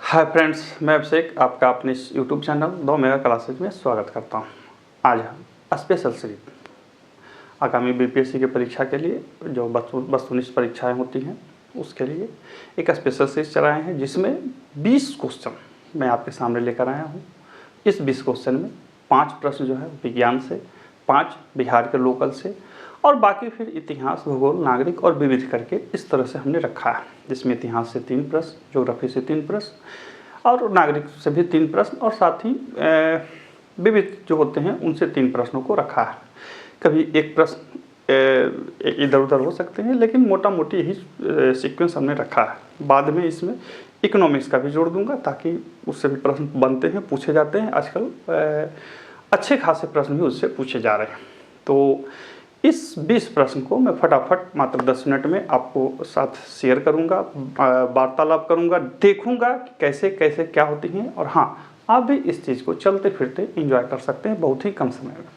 Hi friends, मैं अभिषेक आपका अपने इस यूट्यूब चैनल 2 मेगा क्लासेज में स्वागत करता हूं। आज हम स्पेशल सीरीज आगामी बीपीएससी की परीक्षा के लिए जो वस्तुनिष्ठ परीक्षाएं होती हैं उसके लिए एक स्पेशल सीरीज चलाए हैं, जिसमें 20 क्वेश्चन मैं आपके सामने लेकर आया हूं। इस 20 क्वेश्चन में 5 प्रश्न जो है विज्ञान से, 5 बिहार के लोकल से और बाकी फिर इतिहास, भूगोल, नागरिक और विविध करके इस तरह से हमने रखा है, जिसमें इतिहास से 3 प्रश्न, ज्योग्राफी से 3 प्रश्न और नागरिक से भी 3 प्रश्न और साथ ही विविध जो होते हैं उनसे 3 प्रश्नों को रखा है। कभी एक प्रश्न इधर उधर हो सकते हैं, लेकिन मोटा मोटी यही सीक्वेंस हमने रखा है। बाद में इसमें इकोनॉमिक्स का भी जोड़ दूंगा ताकि उससे भी प्रश्न बनते हैं, पूछे जाते हैं। आजकल अच्छे खासे प्रश्न भी उससे पूछे जा रहे हैं। तो इस 20 प्रश्न को मैं फटाफट मात्र 10 मिनट में आपको साथ शेयर करूंगा, वार्तालाप करूंगा, देखूंगा कि कैसे कैसे क्या होती हैं। और हाँ, आप भी इस चीज़ को चलते फिरते एंजॉय कर सकते हैं बहुत ही कम समय में।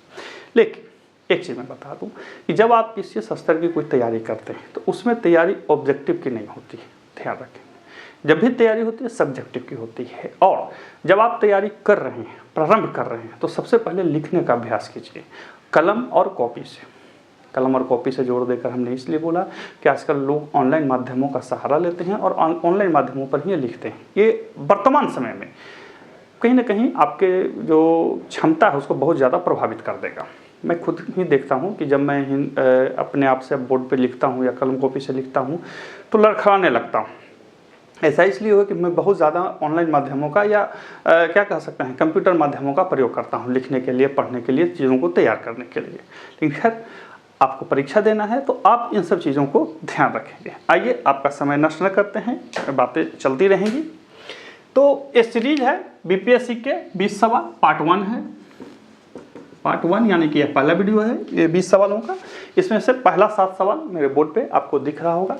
लेकिन एक चीज़ मैं बता दूं कि जब आप किसी स्तर की कोई तैयारी करते हैं तो उसमें तैयारी ऑब्जेक्टिव की नहीं होती है, ध्यान रखें। जब भी तैयारी होती है सब्जेक्टिव की होती है। और जब आप तैयारी कर रहे हैं, प्रारंभ कर रहे हैं, तो सबसे पहले लिखने का अभ्यास कीजिए कलम और कॉपी से। कलम और कॉपी से जोड़ देकर हमने इसलिए बोला कि आजकल लोग ऑनलाइन माध्यमों का सहारा लेते हैं और ऑनलाइन माध्यमों पर ही लिखते हैं। ये वर्तमान समय में कहीं ना कहीं आपके जो क्षमता है उसको बहुत ज़्यादा प्रभावित कर देगा। मैं खुद ही देखता हूँ कि जब मैं अपने आप से बोर्ड पे लिखता हूँ या कलम कॉपी से लिखता हूँ तो लड़खड़ाने लगता हूँ। ऐसा इसलिए हो कि मैं बहुत ज़्यादा ऑनलाइन माध्यमों का या क्या कह सकते हैं कंप्यूटर माध्यमों का प्रयोग करता हूँ लिखने के लिए, पढ़ने के लिए, चीज़ों को तैयार करने के लिए। लेकिन खैर, आपको परीक्षा देना है तो आप इन सब चीज़ों को ध्यान रखेंगे। आइए, आपका समय नष्ट न करते हैं, बातें चलती रहेंगी। तो ये सीरीज है बीपीएससी के 20 सवाल, पार्ट 1 है। पार्ट 1 यानी कि यह पहला वीडियो है ये 20 सवालों का। इसमें से पहला 7 सवाल मेरे बोर्ड पे आपको दिख रहा होगा।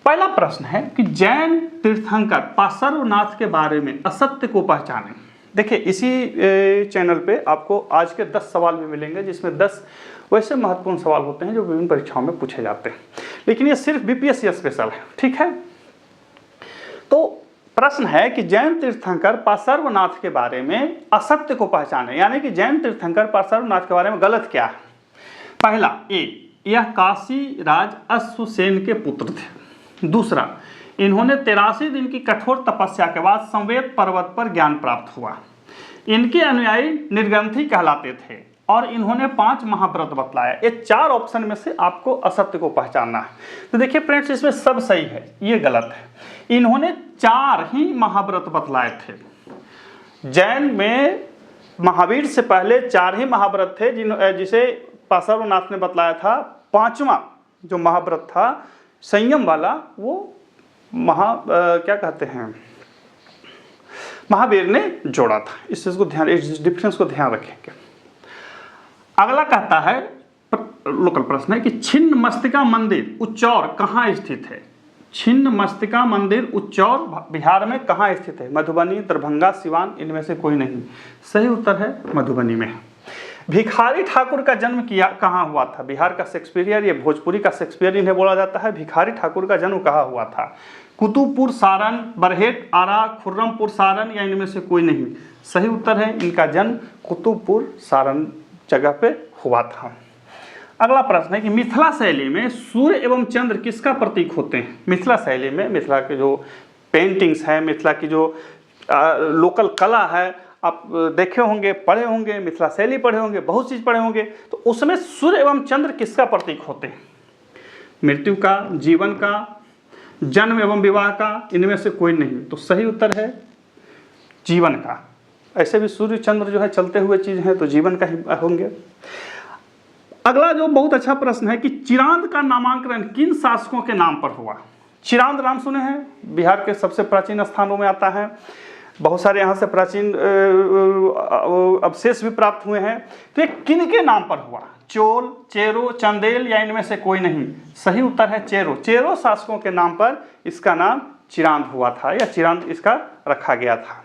पहला प्रश्न है कि जैन तीर्थंकर पार्श्वनाथ के बारे में असत्य को पहचानें। देखिए, इसी चैनल पे आपको आज के 10 सवाल भी मिलेंगे, जिसमें 10 वैसे महत्वपूर्ण सवाल होते हैं जो विभिन्न परीक्षाओं में पूछे जाते हैं, लेकिन ये सिर्फ बीपीएससी स्पेशल है, ठीक है। तो प्रश्न है कि जैन तीर्थंकर पार्श्वनाथ के बारे में असत्य को पहचाने, यानी कि जैन तीर्थंकर पार्श्वनाथ के बारे में गलत क्या है। पहला, ए, यह काशी राज अश्वसेन के पुत्र थे। दूसरा, इन्होंने 83 दिन की कठोर तपस्या के बाद संवेद पर्वत पर ज्ञान प्राप्त हुआ। इनके अनुयायी निर्ग्रंथी कहलाते थे और इन्होंने 5 महाव्रत बतलाया। ये 4 ऑप्शन में से आपको असत्य को पहचानना है। तो देखिए फ्रेंड्स, इसमें सब सही है, ये गलत है। इन्होंने 4 ही महाव्रत बतलाए थे। जैन में महावीर से पहले 4 ही महाव्रत थे जिसे पार्श्वनाथ ने बतलाया था। 5वां जो महाव्रत था संयम वाला, वो क्या कहते हैं, महावीर ने जोड़ा था। इस चीज को ध्यान, इस डिफरेंस को ध्यान रखेंगे। अगला कहता है, लोकल प्रश्न है कि छिन्न मस्तिका मंदिर उच्चौर कहाँ स्थित है। छिन्न मस्तिका मंदिर उच्चौर बिहार में कहाँ स्थित है। मधुबनी, दरभंगा, सिवान, इनमें से कोई नहीं। सही उत्तर है मधुबनी में। भिखारी ठाकुर का जन्म कहाँ हुआ था। बिहार का शेक्सपियर, ये भोजपुरी का शेक्सपियर इन्हें बोला जाता है। भिखारी ठाकुर का जन्म कहाँ हुआ था। कुतुबपुर, सारण, बरहेट, आरा, खुर्रमपुर, सारण, या इनमें से कोई नहीं। सही उत्तर है, इनका जन्म कुतुबपुर, सारण जगह पे हुआ था। अगला प्रश्न है कि मिथिला शैली में सूर्य एवं चंद्र किसका प्रतीक होते हैं। मिथिला शैली में मिथिला के जो पेंटिंग्स है, मिथिला की जो लोकल कला है, आप देखे होंगे, पढ़े होंगे, मिथिला शैली पढ़े होंगे, बहुत चीज़ पढ़े होंगे। तो उसमें सूर्य एवं चंद्र किसका प्रतीक होते हैं। मृत्यु का, जीवन का, जन्म एवं विवाह का, इनमें से कोई नहीं। तो सही उत्तर है जीवन का। ऐसे भी सूर्य चंद्र जो है चलते हुए चीज है, तो जीवन का ही होंगे। अगला जो बहुत अच्छा प्रश्न है कि चिरांद का नामांकन किन शासकों के नाम पर हुआ। चिरांद नाम सुने हैं, बिहार के सबसे प्राचीन स्थानों में आता है। बहुत सारे यहाँ से प्राचीन अवशेष भी प्राप्त हुए हैं। तो ये किन के नाम पर हुआ। चोल, चेरो, चंदेल, या इनमें से कोई नहीं। सही उत्तर है चेरो। चेरो शासकों के नाम पर इसका नाम चिरांद हुआ था, या चिरांद इसका रखा गया था।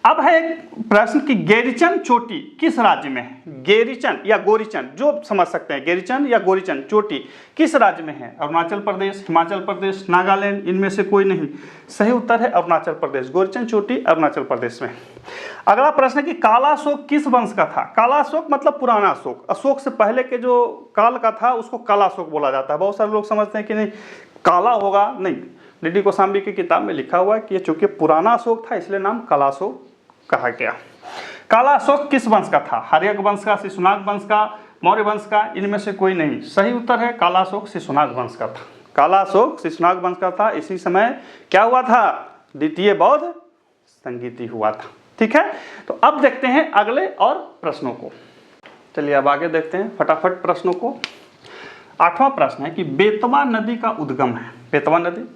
अब है एक प्रश्न कि गेरिचन चोटी किस राज्य में है? गेरिचन या गोरीचन, जो समझ सकते हैं, गेरिचन या गोरीचन चोटी किस राज्य में है? अरुणाचल प्रदेश, हिमाचल प्रदेश, नागालैंड, इनमें से कोई नहीं। सही उत्तर है अरुणाचल प्रदेश। गोरीचन चोटी अरुणाचल प्रदेश में। अगला प्रश्न है कि काला अशोक किस वंश का था? काला अशोक मतलब पुराना अशोक, अशोक से पहले के जो काल का था उसको काला अशोक बोला जाता है। बहुत सारे लोग समझते हैं कि नहीं काला होगा, नहीं, डी कौशाम्बी की किताब में लिखा हुआ है कि ये चूंकि पुराना अशोक था इसलिए नाम काला अशोक कहा गया। काला अशोक किस वंश का था? हर्यक वंश का, शिशुनाग वंश का, मौर्य वंश का, इनमें से कोई नहीं। सही उत्तर है काला अशोक शिशुनाग वंश का था। काला अशोक शिशुनाग वंश का था। इसी समय क्या हुआ था? द्वितीय बौद्ध संगीति हुआ था। ठीक है, तो अब देखते हैं अगले और प्रश्नों को। चलिए अब आगे देखते हैं फटाफट प्रश्नों को। 8वां प्रश्न है कि बेतवा नदी का उद्गम है। बेतवा नदी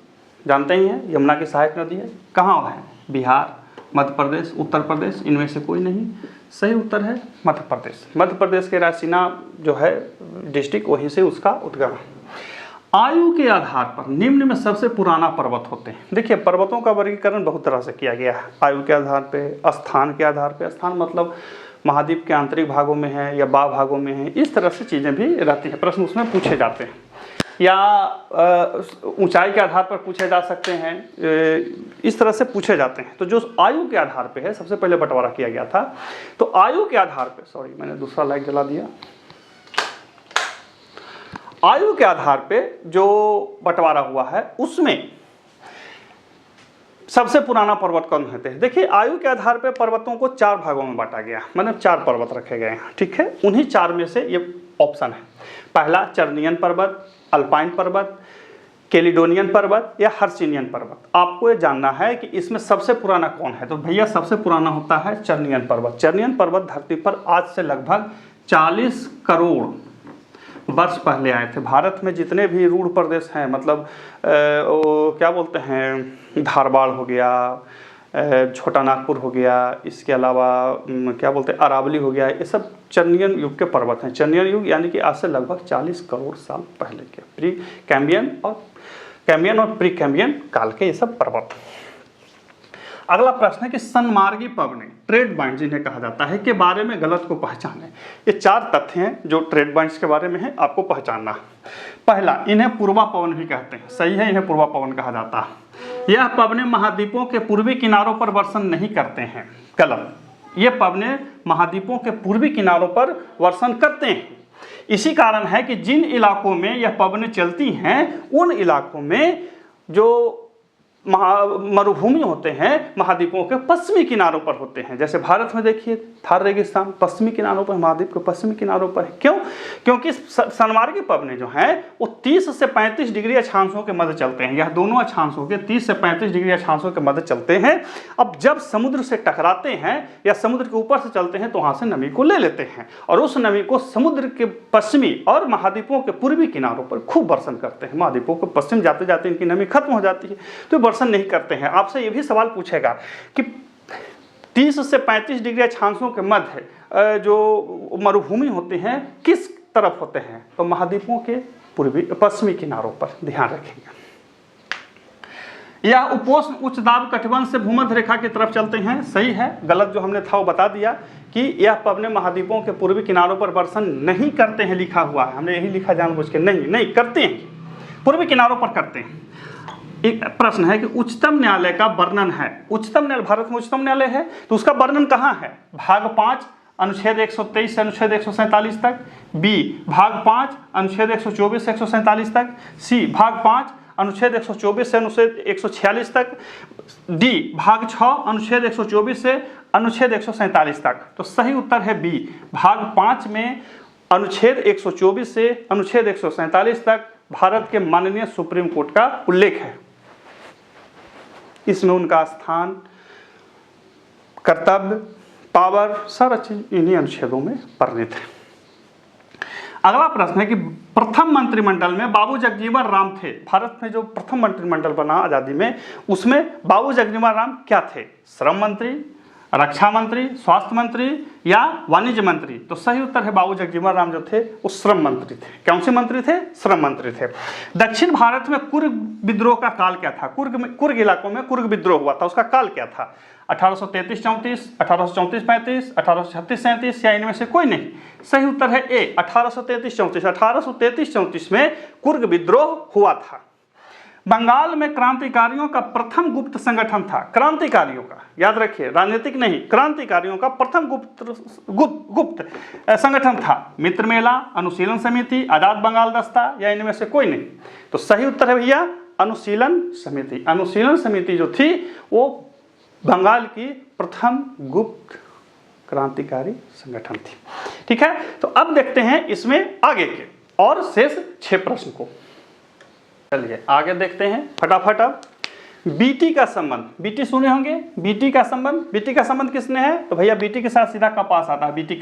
जानते ही हैं, यमुना की सहायक नदी है। कहाँ है? बिहार, मध्य प्रदेश, उत्तर प्रदेश, इनमें से कोई नहीं। सही उत्तर है मध्य प्रदेश। मध्य प्रदेश के रायसीना जो है डिस्ट्रिक्ट, वहीं से उसका उद्गम है। आयु के आधार पर निम्न में सबसे पुराना पर्वत होते हैं। देखिए पर्वतों का वर्गीकरण बहुत तरह से किया गया है। आयु के आधार पे, स्थान के आधार पे, स्थान मतलब महाद्वीप के आंतरिक भागों में है या बाह्य भागों में है, इस तरह से चीज़ें भी रहती हैं। प्रश्न उसमें पूछे जाते हैं या ऊंचाई के आधार पर पूछे जा सकते हैं, इस तरह से पूछे जाते हैं। तो जो आयु के आधार पे है सबसे पहले बंटवारा किया गया था। तो आयु के आधार पे, सॉरी मैंने दूसरा लाइट जला दिया। आयु के आधार पे जो बंटवारा हुआ है उसमें सबसे पुराना पर्वत कौन होते हैं? देखिए आयु के आधार पे पर्वतों को 4 भागों में बांटा गया, मतलब 4 पर्वत रखे गए हैं। ठीक है, उन्हीं 4 में से ये ऑप्शन है। पहला चर्नियन पर्वत, अल्पाइन पर्वत, कैलिडोनियन पर्वत या हर्सिनियन पर्वत। आपको ये जानना है कि इसमें सबसे पुराना कौन है। तो भैया सबसे पुराना होता है चर्नियन पर्वत। चर्नियन पर्वत धरती पर आज से लगभग 40 करोड़ वर्ष पहले आए थे। भारत में जितने भी रूढ़ प्रदेश हैं, मतलब क्या बोलते हैं, धारवाड़ हो गया, छोटा नागपुर हो गया, इसके अलावा क्या बोलते हैं अरावली हो गया, ये सब चर्नियन युग के पर्वत हैं। चर्नियन युग यानी कि आज से लगभग 40 करोड़ साल पहले के प्री कैम्बियन और प्री कैम्बियन काल के ये सब पर्वत। अगला प्रश्न है कि सन्मार्गी पवने, ट्रेड बाइंड जिन्हें कहा जाता है, के बारे में गलत को पहचाने। ये 4 तथ्य हैं जो ट्रेड बाइंड्स के बारे में है, आपको पहचानना। पहला, इन्हें पूर्वा पवन भी कहते हैं। सही है, इन्हें पूर्वा पवन कहा जाता है। यह पवने महाद्वीपों के पूर्वी किनारों पर वर्षण नहीं करते हैं। गलत, ये पवने महाद्वीपों के पूर्वी किनारों पर वर्षण करते हैं। इसी कारण है कि जिन इलाकों में यह पवने चलती हैं उन इलाकों में जो मरुभूमि होते हैं महाद्वीपों के पश्चिमी किनारों पर होते हैं। जैसे भारत में देखिए थार रेगिस्तान पश्चिमी किनारों पर, महाद्वीप के पश्चिमी किनारों पर है। क्यों? क्योंकि सन्मार्गी पवने जो हैं वो 30 से 35 डिग्री अक्षांशों के मध्य चलते हैं। यह दोनों अक्षांशों के 30 से 35 डिग्री अक्षांशों के मध्य चलते हैं। अब जब समुद्र से टकराते हैं या समुद्र के ऊपर से चलते हैं तो वहाँ से नमी को ले लेते हैं और उस नमी को समुद्र के पश्चिमी और महाद्वीपों के पूर्वी किनारों पर खूब वर्षण करते हैं। महाद्वीपों के पश्चिम जाते जाते इनकी नमी खत्म हो जाती है तो वर्षण नहीं करते हैं। आपसे यह भी सवाल पूछेगा कि 30 से 35 डिग्री अक्षांशों के मध्य जो मरुभूमि होते हैं किस तरफ होते हैं? तो महाद्वीपों के पूर्वी पश्चिमी किनारों पर, ध्यान रखेंगे। यह उपोष्ण उच्च दाब कटिबंध से भूमध्य रेखा की तरफ चलते हैं। सही है। गलत जो हमने था वो बता दिया कि यह पवने महाद्वीपों के पूर्वी किनारों पर वर्षण नहीं करते हैं, लिखा हुआ है। हमने यही लिखा जानबूझ के, नहीं करते हैं, पूर्वी किनारों पर करते हैं। एक प्रश्न है कि उच्चतम न्यायालय का वर्णन है। उच्चतम न्यायालय, भारत में उच्चतम न्यायालय है तो उसका वर्णन कहाँ है? भाग 5 अनुच्छेद 123 से अनुच्छेद 147 तक, बी भाग 5 अनुच्छेद 124 से 147 तक, सी भाग 5 अनुच्छेद 124 से अनुच्छेद 146 तक, डी भाग 6 अनुच्छेद 124 से अनुच्छेद 147 तक। तो सही उत्तर है बी, भाग 5 में अनुच्छेद 124 से अनुच्छेद 147 तक भारत के माननीय सुप्रीम कोर्ट का उल्लेख है। इसमें उनका स्थान, कर्तव्य, पावर, सारा चीज इन्हीं अनुच्छेदों में वर्णित है। अगला प्रश्न है कि प्रथम मंत्रिमंडल में बाबू जगजीवन राम थे। भारत में जो प्रथम मंत्रिमंडल बना आजादी में, उसमें बाबू जगजीवन राम क्या थे? श्रम मंत्री, रक्षा मंत्री, स्वास्थ्य मंत्री या वाणिज्य मंत्री? तो सही उत्तर है बाबू जगजीवन राम जो थे वो श्रम मंत्री थे। कौन से मंत्री थे? श्रम मंत्री थे। दक्षिण भारत में कुर्ग विद्रोह का काल क्या था? कुर्ग इलाकों में कुर्ग विद्रोह हुआ था, उसका काल क्या था? 1833-34, 1834-35, 1836-37 या इनमें से कोई नहीं? सही उत्तर है ए 1833-34। 1833-34 में कुर्ग विद्रोह हुआ था। बंगाल में क्रांतिकारियों का प्रथम गुप्त संगठन था। क्रांतिकारियों का, याद रखिए, राजनीतिक नहीं, क्रांतिकारियों का प्रथम गुप्त संगठन था। मित्र मेला, अनुशीलन समिति, आजाद बंगाल दस्ता या इनमें से कोई नहीं? तो सही उत्तर है भैया अनुशीलन समिति। अनुशीलन समिति जो थी वो बंगाल की प्रथम गुप्त क्रांतिकारी संगठन थी। ठीक है, तो अब देखते हैं इसमें आगे के और शेष 6 प्रश्न को। चलिए आगे देखते हैं फटाफट। अब बीटी का संबंध, बीटी सुने होंगे, बीटी का संबंध किसने है? तो भैया बीटी के साथ सीधा कपास आता है। बीटी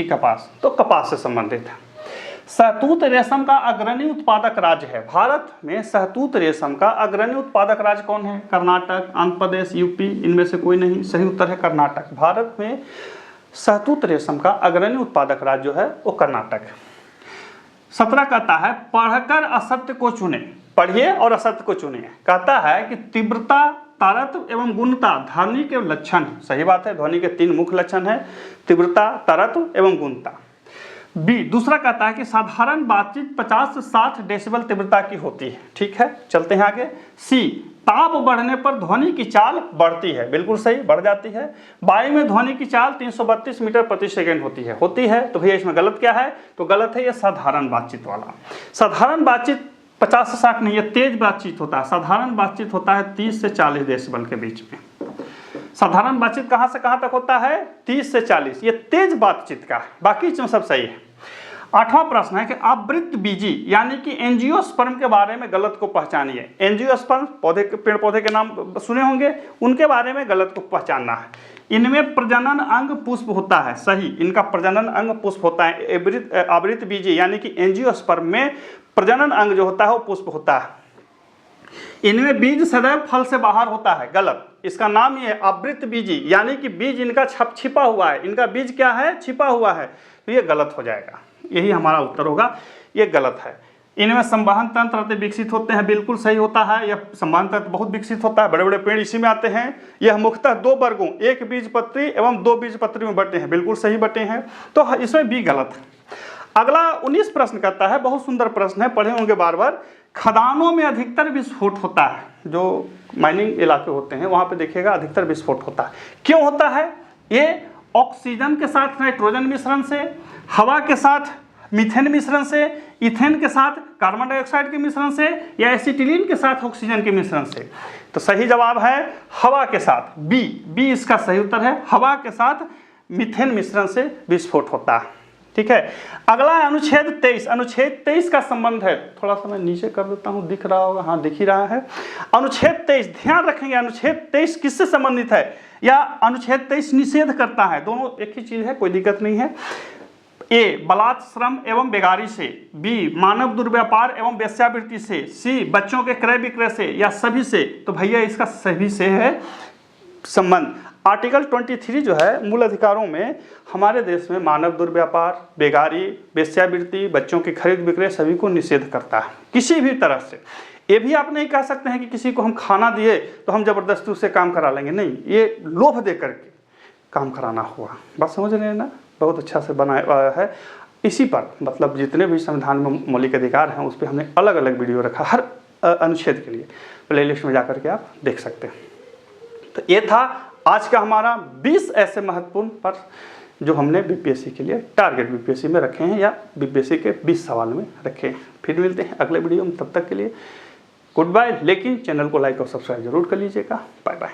कपास, तो कपास से संबंधित है। शहतूत रेशम का अग्रणी उत्पादक राज्य है। भारत में शहतूत रेशम का अग्रणी उत्पादक राज्य कौन है? कर्नाटक, आंध्र प्रदेश, यूपी, इनमें से कोई नहीं? सही उत्तर है कर्नाटक। भारत में शहतूत रेशम का अग्रणी उत्पादक राज्य जो है वो कर्नाटक। 17 कहता है पढ़कर असत्य को चुने। पढ़िए और असत्य को चुनिए। कहता है कि तीव्रता, तारत्व एवं गुणता ध्वनि के लक्षण। सही बात है, ध्वनि के 3 मुख्य लक्षण है, तीव्रता, तारत्व एवं गुणता। बी दूसरा कहता है कि साधारण बातचीत 50 से 60 डेसिबल तीव्रता की होती है। ठीक है, चलते हैं आगे। सी ताप बढ़ने पर ध्वनि की चाल बढ़ती है। बिल्कुल सही, बढ़ जाती है। वायु में ध्वनि की चाल 332 मीटर प्रति सेकेंड होती है। तो भैया इसमें गलत क्या है? तो गलत है ये साधारण बातचीत वाला। साधारण बातचीत 50 से 60 नहीं, ये तेज बातचीत होता है। साधारण बातचीत होता है 30 से 40 डेसिबल के बीच में। साधारण बातचीत कहां से कहां तक होता है? 30 से 40। ये तेज बातचीत का है, बाकी सब सही है। 8वां प्रश्न है कि आवृत्त बीजी यानी कि एंजियोस्पर्म के बारे में गलत को पहचानिए। एंजियोस्पर्म पेड़ पौधे के नाम सुने होंगे, उनके बारे में गलत को पहचानना है। इनमें प्रजनन अंग पुष्प होता है। सही, इनका प्रजनन अंग पुष्प होता है। आवृत्त बीजी यानी कि एंजियोस्पर्म में प्रजनन अंग जो होता है वो पुष्प होता है। इनमें बीज सदैव फल से बाहर होता है। गलत, इसका नाम ये है आवृत्त बीजी, यानी कि बीज इनका छिपा हुआ है। इनका बीज क्या है? छिपा हुआ है। तो ये गलत हो जाएगा, यही हमारा उत्तर होगा, ये गलत है। इनमें संवहन तंत्र अति विकसित होते हैं। बिल्कुल सही होता है, यह संवहन तंत्र बहुत विकसित होता है। बड़े बड़े पेड़ इसी में आते हैं। यह मुख्यतः 2 वर्गों, एक बीजपत्री एवं 2 बीजपत्री में बटे हैं। बिल्कुल सही बटे हैं, तो इसमें बी गलत है। अगला 19 प्रश्न करता है, बहुत सुंदर प्रश्न है, पढ़े होंगे बार बार। खदानों में अधिकतर विस्फोट होता है। जो माइनिंग इलाके होते हैं वहां पे देखिएगा अधिकतर विस्फोट होता है। क्यों होता है? ये ऑक्सीजन के साथ नाइट्रोजन मिश्रण से, हवा के साथ मीथेन मिश्रण से, इथेन के साथ कार्बन डाइऑक्साइड के मिश्रण से या एसिटिलीन के साथ ऑक्सीजन के मिश्रण से। तो सही जवाब है हवा के साथ। बी इसका सही उत्तर है। हवा के साथ मीथेन मिश्रण से विस्फोट होता है। ठीक है, अगला है अनुच्छेद 23। अनुच्छेद 23 का संबंध है, थोड़ा सा मैं नीचे कर देता हूं, दिख रहा होगा, हाँ दिख ही रहा है। अनुच्छेद 23, ध्यान रखेंगे, अनुच्छेद 23 किससे संबंधित है या अनुच्छेद 23 निषेध करता है? दोनों एक ही चीज है, कोई दिक्कत नहीं है। ए बलात् श्रम एवं बेगारी से, बी मानव दुर्व्यापार एवं वेश्यावृत्ति से, सी बच्चों के क्रय विक्रय से या सभी से। तो भैया इसका सभी से है संबंध। आर्टिकल 23 जो है मूल अधिकारों में हमारे देश में मानव दुर्व्यापार, बेगारी, वेश्यावृत्ति, बच्चों की खरीद विक्रय सभी को निषेध करता है किसी भी तरह से। ये भी आप नहीं कह सकते हैं कि किसी को हम खाना दिए तो हम जबरदस्ती उससे काम करा लेंगे, नहीं, ये लोभ दे करके काम कराना हुआ। बात समझ रहे हैं ना? बहुत अच्छा से बनाया है। इसी पर मतलब जितने भी संविधान में मौलिक अधिकार हैं उस पर हमने अलग अलग वीडियो रखा हर अनुच्छेद के लिए, प्लेलिस्ट में जाकर के आप देख सकते हैं। तो ये था आज का हमारा 20 ऐसे महत्वपूर्ण प्रश्न जो हमने बीपीएससी के लिए टारगेट बीपीएससी में रखे हैं या बीपीएससी के 20 सवाल में रखे हैं। फिर मिलते हैं अगले वीडियो में, तब तक के लिए गुड बाय। लेकिन चैनल को लाइक और सब्सक्राइब जरूर कर लीजिएगा। Bye bye.